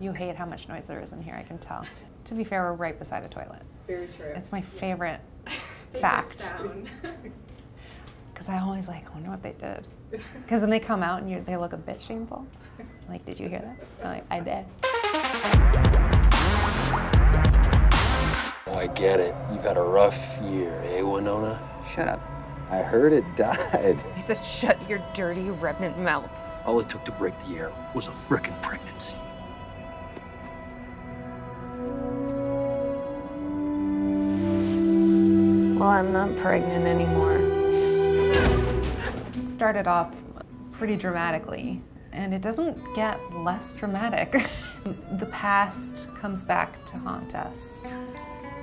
You hate how much noise there is in here, I can tell. To be fair, we're right beside a toilet. Very true. It's my favorite Favorite fact. sound. Because I always like, I wonder what they did. Because when they come out and they look a bit shameful. Like, did you hear that? I'm like, I did. Oh, I get it. You've had a rough year, eh, Wynonna? Shut up. I heard it died. He said, shut your dirty, revenant mouth. All it took to break the air was a frickin' pregnancy. Well, I'm not pregnant anymore. It started off pretty dramatically, and it doesn't get less dramatic. The past comes back to haunt us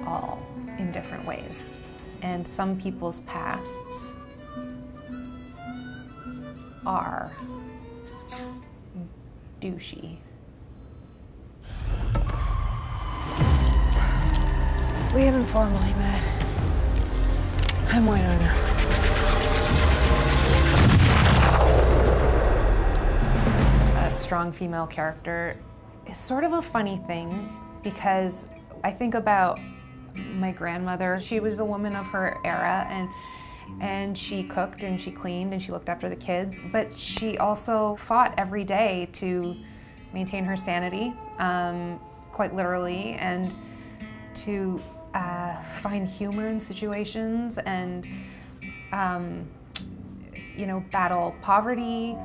all in different ways. And some people's pasts are douchey. We haven't formally met. I'm Wynonna. A strong female character is sort of a funny thing because I think about my grandmother. She was a woman of her era, and she cooked and she cleaned and she looked after the kids, but she also fought every day to maintain her sanity, quite literally, and to find humor in situations and you know, battle poverty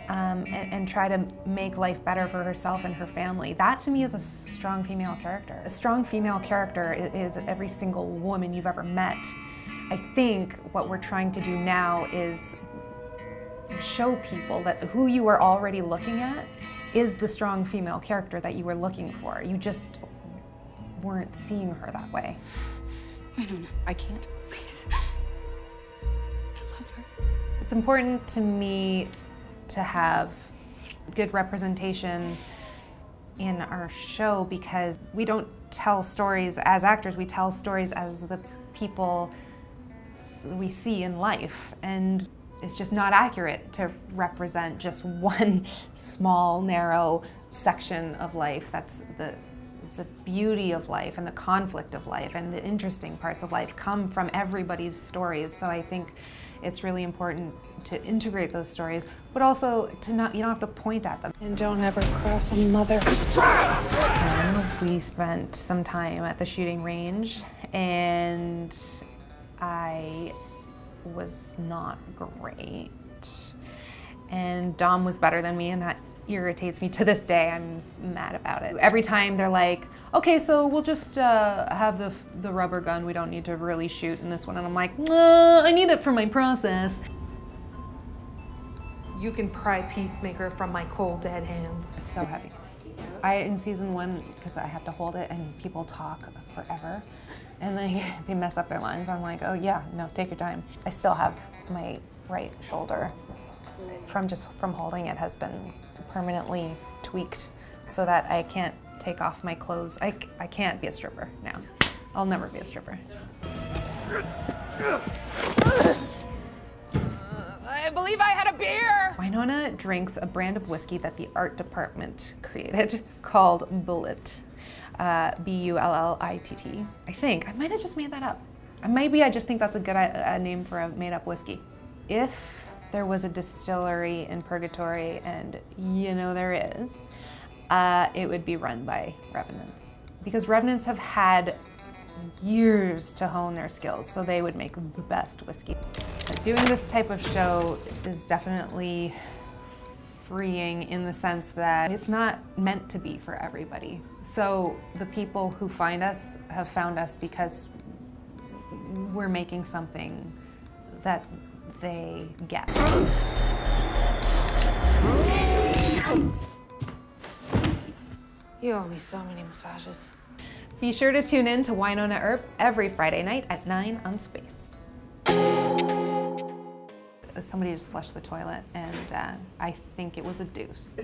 and try to make life better for herself and her family. That to me is a strong female character. A strong female character is every single woman you've ever met. I think what we're trying to do now is show people that who you are already looking at is the strong female character that you were looking for. You just weren't seeing her that way. Wynonna, I can't. Please. I love her. It's important to me to have good representation in our show because we don't tell stories as actors, we tell stories as the people we see in life. And it's just not accurate to represent just one small, narrow section of life. That's the beauty of life and the conflict of life and the interesting parts of life come from everybody's stories. So I think it's really important to integrate those stories, but also to not, you don't have to point at them. And don't ever cross a mother. We spent some time at the shooting range and I was not great. And Dom was better than me, and that irritates me to this day. I'm mad about it. Every time they're like, okay, so we'll just have the rubber gun. We don't need to really shoot in this one. And I'm like, I need it for my process. You can pry Peacemaker from my cold, dead hands. It's so heavy. In season 1, because I have to hold it and people talk forever, and they mess up their lines. I'm like, oh yeah, no, take your time. I still have my right shoulder from holding it has been permanently tweaked so that I can't take off my clothes. I can't be a stripper now. I'll never be a stripper. I believe I had a beer! Wynonna drinks a brand of whiskey that the art department created called Bullet. B-U-L-L-I-T-T. I think. I might have just made that up. Maybe I just think that's a good name for a made-up whiskey. If there was a distillery in Purgatory, and you know there is, it would be run by Revenants. Because Revenants have had years to hone their skills, so they would make the best whiskey. But doing this type of show is definitely freeing in the sense that it's not meant to be for everybody. So the people who find us have found us because we're making something that they get. You owe me so many massages. Be sure to tune in to Wynonna Earp every Friday night at 9 on Space. Somebody just flushed the toilet, and I think it was a deuce.